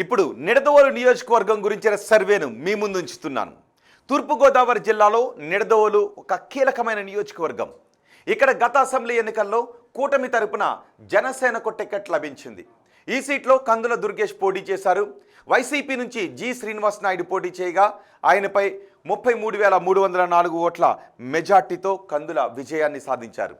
ఇప్పుడు నిడదవోలు నియోజకవర్గం గురించిన సర్వేను మీ ముందు ఉంచుతున్నాను. తూర్పుగోదావరి జిల్లాలో నిడదవోలు ఒక కీలకమైన నియోజకవర్గం. ఇక్కడ గత అసెంబ్లీ ఎన్నికల్లో కూటమి తరపున జనసేనకు టికెట్ లభించింది. ఈ సీట్లో కందుల దుర్గేష్ పోటీ చేశారు. వైసీపీ నుంచి జి శ్రీనివాస్ నాయుడు పోటీ చేయగా ఆయనపై 33,304 ఓట్ల మెజార్టీతో కందుల విజయాన్ని సాధించారు.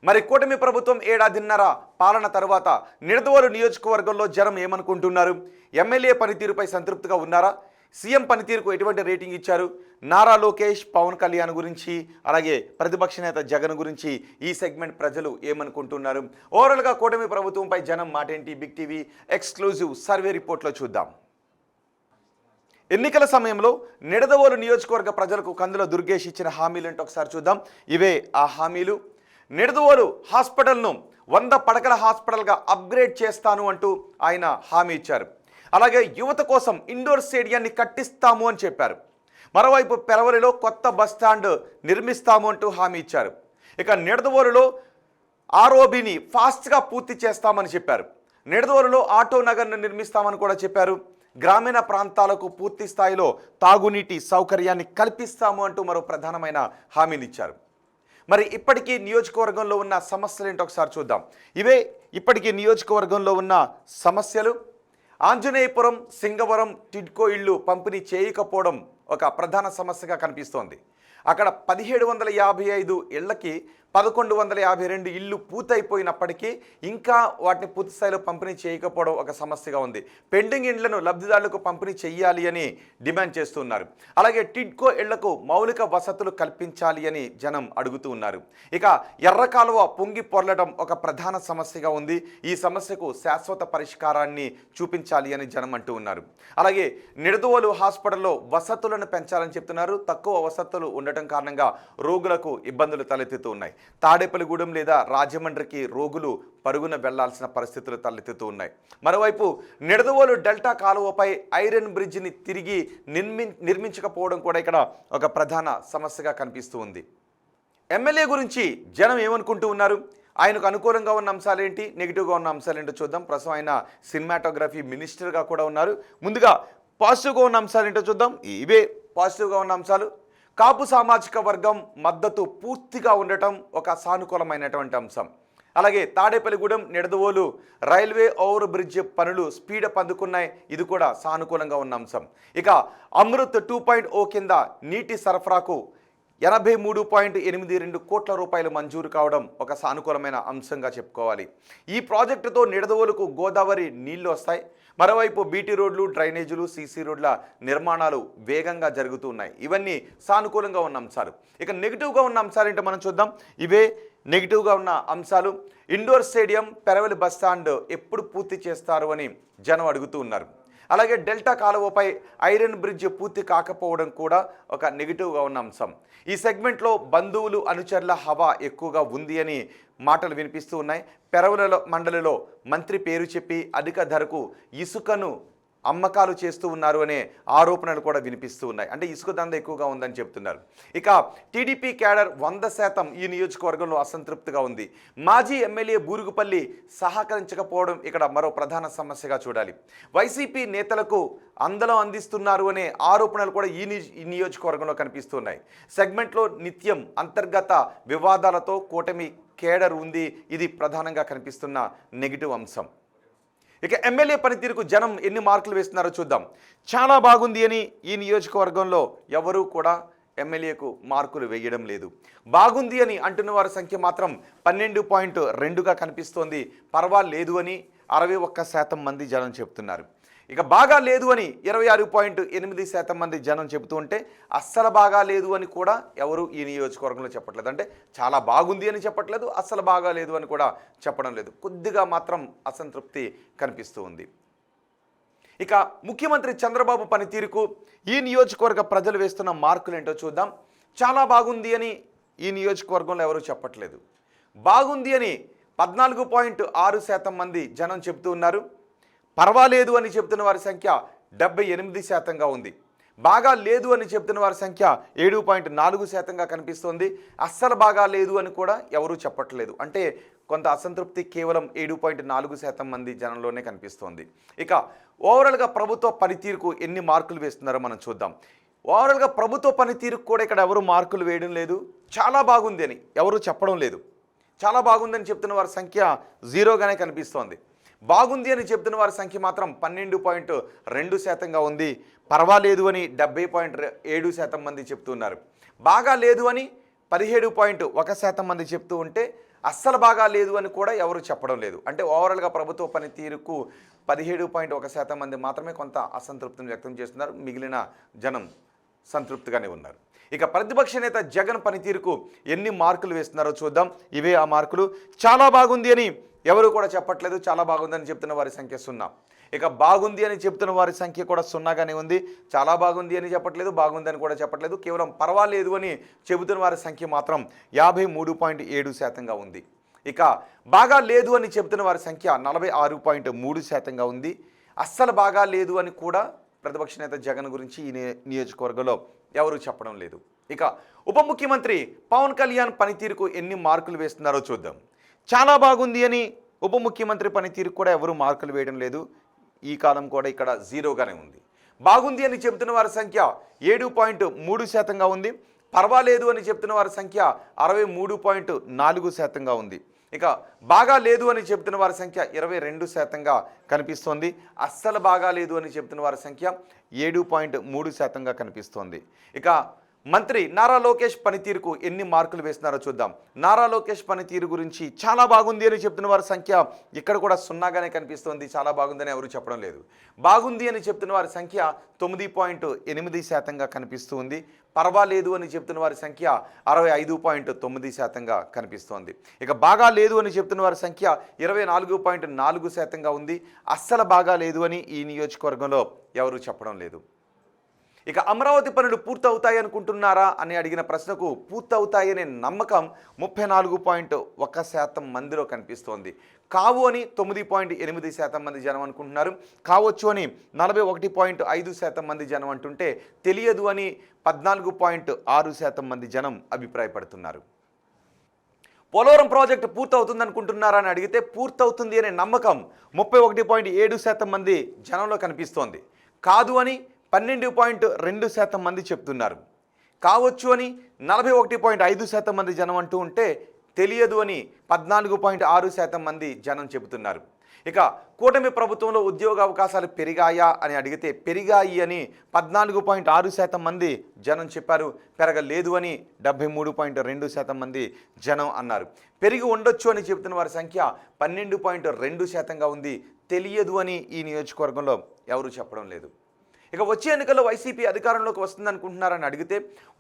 మరి కూటమి ప్రభుత్వం ఏడాదిన్నర పాలన తర్వాత నిడదవోలు నియోజకవర్గంలో జనం ఏమనుకుంటున్నారు? ఎమ్మెల్యే పనితీరుపై సంతృప్తిగా ఉన్నారా? సీఎం పనితీరుకు ఎటువంటి రేటింగ్ ఇచ్చారు? నారా లోకేష్, పవన్ కళ్యాణ్ గురించి, అలాగే ప్రతిపక్ష నేత జగన్ గురించి ఈ సెగ్మెంట్ ప్రజలు ఏమనుకుంటున్నారు? ఓవరాల్గా కూటమి ప్రభుత్వంపై జనం మాటేంటి? బిగ్ టీవీ ఎక్స్క్లూజివ్ సర్వే రిపోర్ట్లో చూద్దాం. ఎన్నికల సమయంలో నిడదవోలు నియోజకవర్గ ప్రజలకు కందుల దుర్గేష్ ఇచ్చిన హామీలు ఏంటో ఒకసారి చూద్దాం. ఇవే ఆ హామీలు. నిడదవోలు హాస్పిటల్ను 100 పడకల హాస్పిటల్గా అప్గ్రేడ్ చేస్తాను అంటూ ఆయన హామీ ఇచ్చారు. అలాగే యువత కోసం ఇండోర్ స్టేడియాన్ని కట్టిస్తాము అని చెప్పారు. మరోవైపు పెరవలిలో కొత్త బస్టాండ్ నిర్మిస్తాము అంటూ హామీ ఇచ్చారు. ఇక నిడదవోలులో ఆర్ఓబిని ఫాస్ట్గా పూర్తి చేస్తామని చెప్పారు. నిడదవోలులో ఆటో నగర్ను నిర్మిస్తామని కూడా చెప్పారు. గ్రామీణ ప్రాంతాలకు పూర్తి స్థాయిలో తాగునీటి సౌకర్యాన్ని కల్పిస్తాము అంటూ మరో ప్రధానమైన హామీని ఇచ్చారు. మరి ఇప్పటికీ నియోజకవర్గంలో ఉన్న సమస్యలు ఏంటో ఒకసారి చూద్దాం. ఇవే ఇప్పటికీ నియోజకవర్గంలో ఉన్న సమస్యలు. ఆంజనేయపురం, సింగవరం టిడ్కో ఇళ్ళు పంపిణీ చేయకపోవడం ఒక ప్రధాన సమస్యగా కనిపిస్తోంది. అక్కడ 1755 ఇళ్లకి 1152 ఇళ్ళు పూర్తయిపోయినప్పటికీ ఇంకా వాటిని పూర్తి స్థాయిలో పంపిణీ చేయకపోవడం ఒక సమస్యగా ఉంది. పెండింగ్ ఇండ్లను లబ్ధిదారులకు పంపిణీ చేయాలి అని డిమాండ్ చేస్తున్నారు. అలాగే టిడ్కో ఇళ్లకు మౌలిక వసతులు కల్పించాలి అని జనం అడుగుతూ ఉన్నారు. ఇక ఎర్ర కాలువ పొంగి పొర్లడం ఒక ప్రధాన సమస్యగా ఉంది. ఈ సమస్యకు శాశ్వత పరిష్కారాన్ని చూపించాలి అని జనం అంటూ ఉన్నారు. అలాగే నిడదవోలు హాస్పిటల్లో వసతులను పెంచాలని చెప్తున్నారు. తక్కువ వసతులు ఉండటం కారణంగా రోగులకు ఇబ్బందులు తలెత్తుతూ ఉన్నాయి. తాడేపల్లిగూడెం లేదా రాజమండ్రికి రోగులు పరుగున వెళ్లాల్సిన పరిస్థితులు తలెత్తుతూ ఉన్నాయి. మరోవైపు నిడదవోలు డెల్టా కాలువపై ఐరన్ బ్రిడ్జిని తిరిగి నిర్మించకపోవడం కూడా ఇక్కడ ఒక ప్రధాన సమస్యగా కనిపిస్తూ ఉంది. ఎమ్మెల్యే గురించి జనం ఏమనుకుంటూ ఉన్నారు? ఆయనకు అనుకూలంగా ఉన్న అంశాలు ఏంటి, నెగిటివ్గా ఉన్న అంశాలు ఏంటో చూద్దాం. ప్రస్తుతం ఆయన సినిమాటోగ్రఫీ మినిస్టర్గా కూడా ఉన్నారు. ముందుగా పాజిటివ్గా ఉన్న అంశాలు ఏంటో చూద్దాం. ఇవే పాజిటివ్గా ఉన్న అంశాలు. కాపు సామాజిక వర్గం మద్దతు పూర్తిగా ఉండటం ఒక సానుకూలమైనటువంటి అంశం. అలాగే Tadepalligudem, Nidadavolu railway over bridge పనులు స్పీడప్ అందుకున్నాయి. ఇది కూడా సానుకూలంగా ఉన్న అంశం. ఇక అమృత్ 2.0 కింద నీటి సరఫరాకు 83.82 కోట్ల రూపాయలు మంజూరు కావడం ఒక సానుకూలమైన అంశంగా చెప్పుకోవాలి. ఈ ప్రాజెక్టుతో నిడదవోలుకు గోదావరి నీళ్లు వస్తాయి. మరోవైపు బీటీ రోడ్లు, డ్రైనేజీలు, సీసీ రోడ్ల నిర్మాణాలు వేగంగా జరుగుతూ ఉన్నాయి. ఇవన్నీ సానుకూలంగా ఉన్న అంశాలు. ఇక నెగిటివ్గా ఉన్న అంశాలు ఏంటో మనం చూద్దాం. ఇవే నెగిటివ్గా ఉన్న అంశాలు. ఇండోర్ స్టేడియం, పెరవలి బస్టాండ్ ఎప్పుడు పూర్తి చేస్తారు అని జనం అడుగుతూ ఉన్నారు. అలాగే డెల్టా కాలువపై ఐరన్ బ్రిడ్జ్ పూర్తి కాకపోవడం కూడా ఒక నెగిటివ్గా ఉన్న అంశం. ఈ సెగ్మెంట్లో బంధువులు, అనుచరుల హవా ఎక్కువగా ఉంది అని మాటలు వినిపిస్తూ ఉన్నాయి. పెరవల మండలిలో మంత్రి పేరు చెప్పి అధిక ధరకు ఇసుకను అమ్మకాలు చేస్తూ ఉన్నారు అనే ఆరోపణలు కూడా వినిపిస్తూ ఉన్నాయి. అంటే ఇసుక దంద ఎక్కువగా ఉందని చెప్తున్నారు. ఇక టీడీపీ క్యాడర్ 100% ఈ నియోజకవర్గంలో అసంతృప్తిగా ఉంది. మాజీ ఎమ్మెల్యే బూరుగుపల్లి సహకరించకపోవడం ఇక్కడ మరో ప్రధాన సమస్యగా చూడాలి. వైసీపీ నేతలకు అందలం అందిస్తున్నారు అనే ఆరోపణలు కూడా ఈ నియోజకవర్గంలో కనిపిస్తున్నాయి. సెగ్మెంట్లో నిత్యం అంతర్గత వివాదాలతో కూటమి కేడర్ ఉంది. ఇది ప్రధానంగా కనిపిస్తున్న నెగిటివ్ అంశం. ఇక ఎమ్మెల్యే పనితీరుకు జనం ఎన్ని మార్కులు వేస్తున్నారో చూద్దాం. చాలా బాగుంది అని ఈ నియోజకవర్గంలో ఎవరూ కూడా ఎమ్మెల్యేకు మార్కులు వేయడం లేదు. బాగుంది అని అంటున్న వారి సంఖ్య మాత్రం 12.2గా కనిపిస్తోంది. పర్వాలేదు అని 61% మంది జనం చెప్తున్నారు. ఇక బాగా లేదు అని 26.8% మంది జనం చెబుతూ ఉంటే అస్సలు బాగా లేదు అని కూడా ఎవరు ఈ నియోజకవర్గంలో చెప్పట్లేదు. అంటే చాలా బాగుంది అని చెప్పట్లేదు, అస్సలు బాగా లేదు అని కూడా చెప్పడం లేదు. కొద్దిగా మాత్రం అసంతృప్తి కనిపిస్తూ ఉంది. ఇక ముఖ్యమంత్రి చంద్రబాబు పనితీరుకు ఈ నియోజకవర్గ ప్రజలు వేస్తున్న మార్కులు ఏంటో చూద్దాం. చాలా బాగుంది అని ఈ నియోజకవర్గంలో ఎవరు చెప్పట్లేదు. బాగుంది అని 14.6% మంది జనం చెబుతూ ఉన్నారు. పర్వాలేదు అని చెప్తున్న వారి సంఖ్య 78%గా ఉంది. బాగా లేదు అని చెప్తున్న వారి సంఖ్య 7.4%గా కనిపిస్తోంది. అస్సలు బాగా లేదు అని కూడా ఎవరూ చెప్పట్లేదు. అంటే కొంత అసంతృప్తి కేవలం 7.4% మంది జనంలోనే కనిపిస్తోంది. ఇక ఓవరాల్గా ప్రభుత్వ పనితీరుకు ఎన్ని మార్కులు వేస్తున్నారో మనం చూద్దాం. ఓవరాల్గా ప్రభుత్వ పనితీరుకు కూడా ఇక్కడ ఎవరు మార్కులు వేయడం లేదు. చాలా బాగుంది అని ఎవరు చెప్పడం లేదు. చాలా బాగుందని చెప్తున్న వారి సంఖ్య జీరోగానే కనిపిస్తోంది. బాగుంది అని చెప్తున్న వారి సంఖ్య మాత్రం 12.2%గా ఉంది. పర్వాలేదు అని 70.7% మంది చెప్తున్నారు. బాగా లేదు అని 17.1% మంది చెప్తూ ఉంటే అస్సలు బాగా లేదు అని కూడా ఎవరు చెప్పడం లేదు. అంటే ఓవరాల్గా ప్రభుత్వ పనితీరుకు 17.1% మంది మాత్రమే కొంత అసంతృప్తిని వ్యక్తం చేస్తున్నారు. మిగిలిన జనం సంతృప్తిగానే ఉన్నారు. ఇక ప్రతిపక్ష నేత జగన్ పనితీరుకు ఎన్ని మార్కులు వేస్తున్నారో చూద్దాం. ఇవే ఆ మార్కులు. చాలా బాగుంది అని ఎవరు కూడా చెప్పట్లేదు. చాలా బాగుందని చెప్తున్న వారి సంఖ్య 0. ఇక బాగుంది అని చెప్తున్న వారి సంఖ్య కూడా 0గానే ఉంది. చాలా బాగుంది అని చెప్పట్లేదు, బాగుందని కూడా చెప్పట్లేదు. కేవలం పర్వాలేదు అని చెబుతున్న వారి సంఖ్య మాత్రం 53.7%గా ఉంది. ఇక బాగా లేదు అని చెబుతున్న వారి సంఖ్య 46.3%గా ఉంది. అస్సలు బాగా లేదు అని కూడా ప్రతిపక్ష నేత జగన్ గురించి ఈ నియోజకవర్గంలో ఎవరు చెప్పడం లేదు. ఇక ఉప ముఖ్యమంత్రి పవన్ కళ్యాణ్ పనితీరుకు ఎన్ని మార్కులు వేస్తున్నారో చూద్దాం. చాలా బాగుంది అని ఉప ముఖ్యమంత్రి పనితీరుకు కూడా ఎవరు మార్కులు వేయడం లేదు. ఈ కాలం కూడా ఇక్కడ జీరోగానే ఉంది. బాగుంది అని చెబుతున్న వారి సంఖ్య 7.3%గా ఉంది. పర్వాలేదు అని చెప్తున్న వారి సంఖ్య 63.4%గా ఉంది. ఇక బాగా లేదు అని చెప్తున్న వారి సంఖ్య 22%గా కనిపిస్తోంది. అస్సలు బాగా లేదు అని చెప్తున్న వారి సంఖ్య 7.3%గా కనిపిస్తోంది. ఇక మంత్రి నారా లోకేష్ పనితీరుకు ఎన్ని మార్కులు వేస్తున్నారో చూద్దాం. నారా లోకేష్ పనితీరు గురించి చాలా బాగుంది అని చెప్తున్న వారి సంఖ్య ఇక్కడ కూడా 0గానే కనిపిస్తోంది. చాలా బాగుందని ఎవరు చెప్పడం లేదు. బాగుంది అని చెప్తున్న వారి సంఖ్య 9.8%గా కనిపిస్తుంది. పర్వాలేదు అని చెప్తున్న వారి సంఖ్య 65.9%గా కనిపిస్తోంది. ఇక బాగా లేదు అని చెప్తున్న వారి సంఖ్య 24.4%గా ఉంది. అస్సలు బాగా లేదు అని ఈ నియోజకవర్గంలో ఎవరు చెప్పడం లేదు. ఇక అమరావతి పనులు పూర్తవుతాయి అనుకుంటున్నారా అని అడిగిన ప్రశ్నకు పూర్తవుతాయనే నమ్మకం 34.1% మందిలో కనిపిస్తోంది. కావు అని 9.8% మంది జనం అనుకుంటున్నారు. కావచ్చు అని 41.5% మంది జనం అంటుంటే తెలియదు అని 14.6% మంది జనం అభిప్రాయపడుతున్నారు. పోలవరం ప్రాజెక్టు పూర్తవుతుంది అనుకుంటున్నారా అని అడిగితే పూర్తవుతుంది అనే నమ్మకం 31.7% మంది జనంలో కనిపిస్తోంది. కాదు అని 12.2% మంది చెప్తున్నారు. కావచ్చు అని 41.5% మంది జనం అంటూ ఉంటే తెలియదు అని 14.6% మంది జనం చెబుతున్నారు. ఇక కూటమి ప్రభుత్వంలో ఉద్యోగ అవకాశాలు పెరిగాయా అని అడిగితే పెరిగాయి అని 14.6% మంది జనం చెప్పారు. పెరగలేదు అని 73.2% మంది జనం అన్నారు. పెరిగి ఉండొచ్చు అని చెబుతున్న వారి సంఖ్య 12.2%గా ఉంది. తెలియదు అని ఈ నియోజకవర్గంలో ఎవరు చెప్పడం లేదు. ఇక వచ్చే ఎన్నికల్లో వైసీపీ అధికారంలోకి వస్తుంది అనుకుంటున్నారని అడిగితే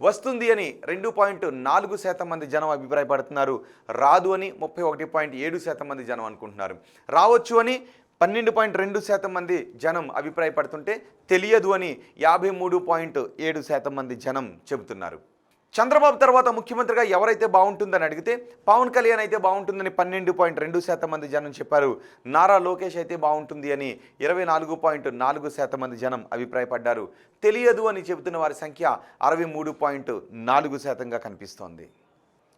వస్తుంది అని 2.4% మంది జనం అభిప్రాయపడుతున్నారు. రాదు అని 31.7% మంది జనం అనుకుంటున్నారు. రావచ్చు అని 12.2% మంది జనం అభిప్రాయపడుతుంటే తెలియదు అని 53.7% మంది జనం చెబుతున్నారు. చంద్రబాబు తర్వాత ముఖ్యమంత్రిగా ఎవరైతే బాగుంటుందని అడిగితే పవన్ కళ్యాణ్ అయితే బాగుంటుందని 12.2% మంది జనం చెప్పారు. నారా లోకేష్ అయితే బాగుంటుంది అని 24.4% మంది జనం అభిప్రాయపడ్డారు. తెలియదు అని చెబుతున్న వారి సంఖ్య 63.4%గా కనిపిస్తోంది.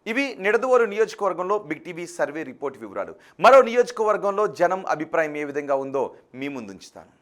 ఇవి నిడదవోలు నియోజకవర్గంలో బిగ్ టీవీ సర్వే రిపోర్ట్ వివరాలు. మరో నియోజకవర్గంలో జనం అభిప్రాయం ఏ విధంగా ఉందో మీ ముందుంచుతాను.